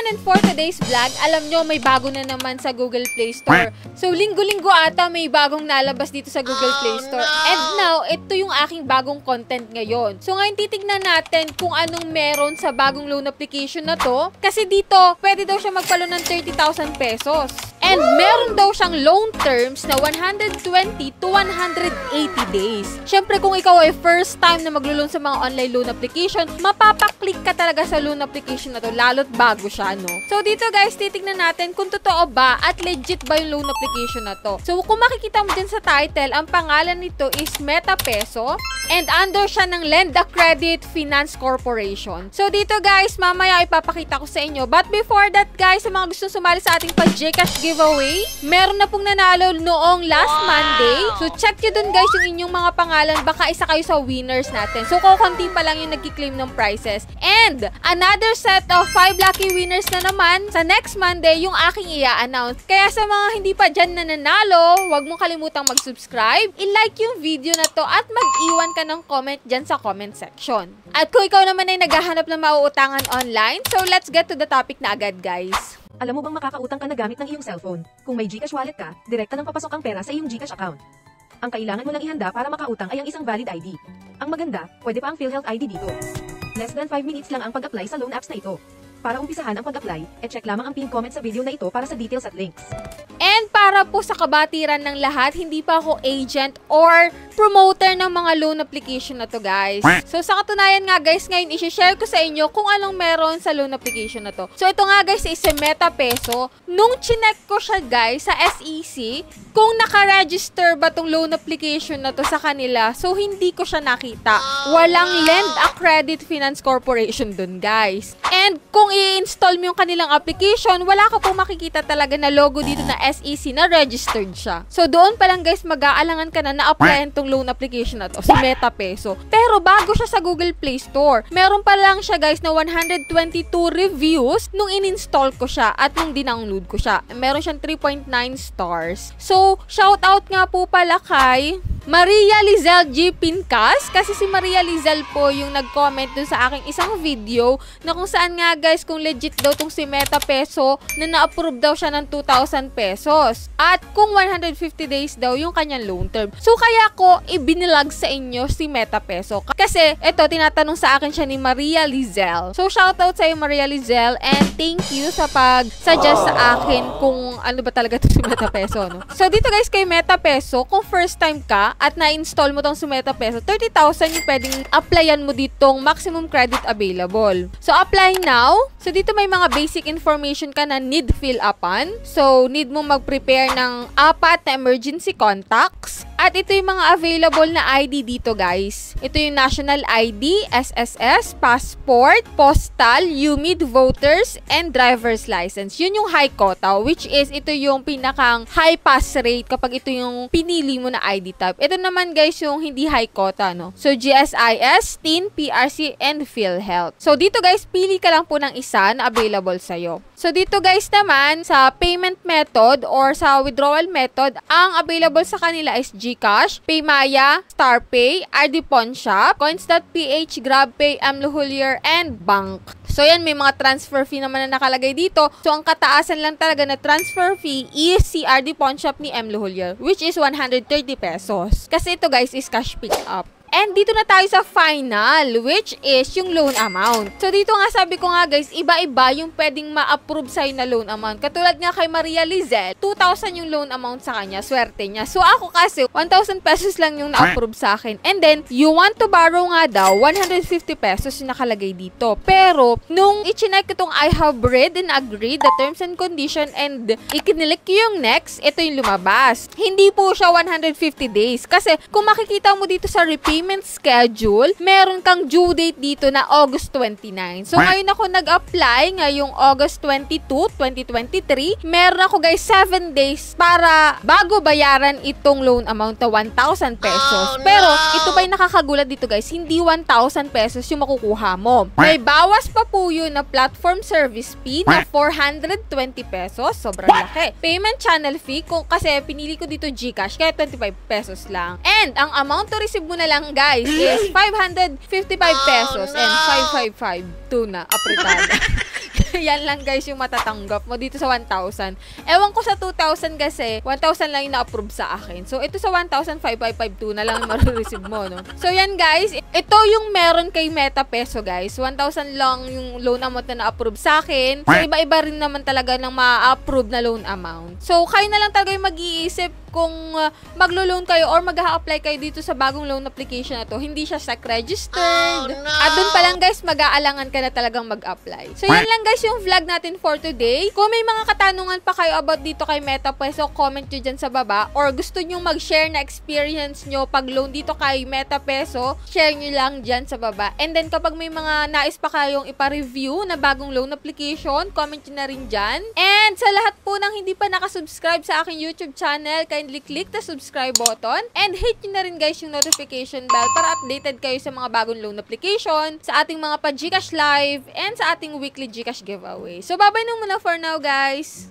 and for today's vlog, alam nyo may bago na naman sa Google Play Store. So linggo-linggo ata may bagong nalabas dito sa Google Play Store. And now, ito yung aking bagong content ngayon. So ngayon titignan natin kung anong meron sa bagong loan application na to. Kasi dito, pwede daw siya magpa-loan ng 30,000 pesos. And meron daw siyang loan terms na 120 to 180 days. Siyempre, kung ikaw ay first time na maglo-loan sa mga online loan application, mapapaklik ka talaga sa loan application na to, lalo't bago siya, no? So, dito guys, titignan natin kung totoo ba at legit ba yung loan application na to. So, kung makikita mo dyan sa title, ang pangalan nito is MetaPeso and under siya ng Lend-A-Credit Finance Corporation. So, dito guys, mamaya ipapakita ko sa inyo. But before that guys, sa mga gustong sumali sa ating pa-Gcash giveaway, meron na pong nanalo noong last Monday. So, check nyo dun guys yung inyong mga pangalan. Baka isa kayo sa winners natin. So, kukunti pa lang yung nagki-claim ng prizes. And, another set of 5 lucky winners na naman sa next Monday yung aking i-announce. Kaya sa mga hindi pa dyan nananalo, huwag mong kalimutang mag-subscribe, i-like yung video na to at mag-iwan ka ng comment dyan sa comment section. At kung ikaw naman ay naghahanap ng mauutangan online, so let's get to the topic na agad guys. Alam mo bang makakautang ka na gamit ng iyong cellphone? Kung may Gcash wallet ka, direkta nang papasok ang pera sa iyong Gcash account. Ang kailangan mo lang ihanda para makautang ay ang isang valid ID. Ang maganda, pwede pa ang PhilHealth ID dito. Less than 5 minutes lang ang pag-apply sa loan apps na ito. Para umpisahan ang pag-apply, e-check lamang ang pinned comment sa video na ito para sa details at links. And para po sa kabatiran ng lahat, hindi pa ako agent or promoter ng mga loan application na to guys. So sa katunayan nga guys, ngayon i-share ko sa inyo kung anong meron sa loan application na to. So ito nga guys is MetaPeso. Nung chinek ko siya guys sa SEC, kung naka-register ba tong loan application na to sa kanila, so hindi ko siya nakita. Walang Lend-A-Credit Finance Corporation dun guys. And kung i-install mo yung kanilang application, wala ka pong makikita talaga na logo dito na SEC na registered siya. So doon pa lang guys, mag-aalangan ka na na-applyan tong loan application na to, si MetaPeso. Pero bago siya sa Google Play Store, meron pa lang siya guys na 122 reviews nung in-install ko siya at nung dinownload ko siya. Meron siyang 3.9 stars. So, shoutout nga po pala kay Maria Lizel G. Pincas, kasi si Maria Lizel po yung nag-comment dun sa aking isang video na kung saan nga guys kung legit daw tong si MetaPeso na na-approve daw siya ng 2,000 pesos at kung 150 days daw yung kanyang loan term. So kaya ko ibinilag sa inyo si MetaPeso kasi eto tinatanong sa akin siya ni Maria Lizel. So shoutout sa iyo Maria Lizel and thank you sa pag-suggest sa akin kung ano ba talaga to si MetaPeso, no? So dito guys kay MetaPeso, kung first time ka at na-install mo tong sa MetaPeso, 30,000 yung pwedeng applyan mo ditong maximum credit available. So, apply now. So, dito may mga basic information ka na need fill upan. So, need mo mag-prepare ng 4 na emergency contacts. At ito yung mga available na ID dito, guys. Ito yung National ID, SSS, Passport, Postal, UMID, Voters, and Driver's License. Yun yung high quota, which is ito yung pinakang high pass rate kapag ito yung pinili mo na ID type. Ito naman guys yung hindi high quota, no? So, GSIS, TIN, PRC, and PhilHealth. So, dito guys, pili ka lang po ng isa na available sa'yo. So, dito guys naman, sa payment method or sa withdrawal method, ang available sa kanila is GCash, PayMaya, StarPay, RD Pawn Shop, Coins.ph, GrabPay, Amlohullier, and Bank. So, yan, may mga transfer fee naman na nakalagay dito. So, ang kataasan lang talaga na transfer fee is CRD Pawn Shop ni Amlohullier, which is 130 pesos. Kasi ito, guys, is cash pick up. And dito na tayo sa final, which is yung loan amount. So, dito nga sabi ko nga guys, iba-iba yung pwedeng ma-approve sa'yo na loan amount. Katulad nga kay Maria Lizel, 2,000 yung loan amount sa kanya. Swerte niya. So, ako kasi, 1,000 pesos lang yung na-approve sa akin. And then, you want to borrow nga daw, 150 pesos yung nakalagay dito. Pero, nung i-chinek ko itong I have read and agreed the terms and condition and ikinilik yung next, ito yung lumabas. Hindi po siya 150 days. Kasi, kung makikita mo dito sa repayment schedule, meron kang due date dito na August 29. So, ngayon ako nag-apply ngayong August 22, 2023. Meron ako guys 7 days para bago bayaran itong loan amount na 1,000 pesos. Pero, ito ba'y nakakagulat dito guys, hindi 1,000 pesos yung makukuha mo. May bawas pa po yun na platform service fee na 420 pesos. Sobrang laki. Payment channel fee, kung kasi pinili ko dito GCash, kaya 25 pesos lang. And, ang amount to receive mo na lang guys is 555 pesos and 555 tuna apritada. yan lang guys yung matatanggap mo dito sa 1,000. Ewan ko sa 2,000 kasi, 1,000 lang yung na-approve sa akin. So, ito sa 1,000, 5,552 na lang yung marireceive mo, no? So, yan guys. Ito yung meron kay Meta Peso, guys. 1,000 lang yung loan amount na na-approve sa akin. So, iba-iba rin naman talaga ng ma-approve na loan amount. So, kayo na lang talaga yung mag-iisip kung maglo-loan kayo or mag-a-apply kayo dito sa bagong loan application na to. Hindi siya SEC-registered. At dun pa lang guys, mag-aalangan ka na talagang mag-apply. So, yan lang guys yung vlog natin for today. Kung may mga katanungan pa kayo about dito kay Meta Peso, comment nyo dyan sa baba. Or gusto nyo mag-share na experience nyo pag-loan dito kay Meta Peso, share nyo lang dyan sa baba. And then, kapag may mga nais pa kayong ipa-review na bagong loan application, comment nyo na rin dyan. And sa lahat po ng hindi pa nakasubscribe sa aking YouTube channel, kindly click the subscribe button and hit nyo na rin guys yung notification bell para updated kayo sa mga bagong loan application, sa ating mga pa-Gcash live, and sa ating weekly Gcash giveaway. So, bye-bye na muna for now, guys!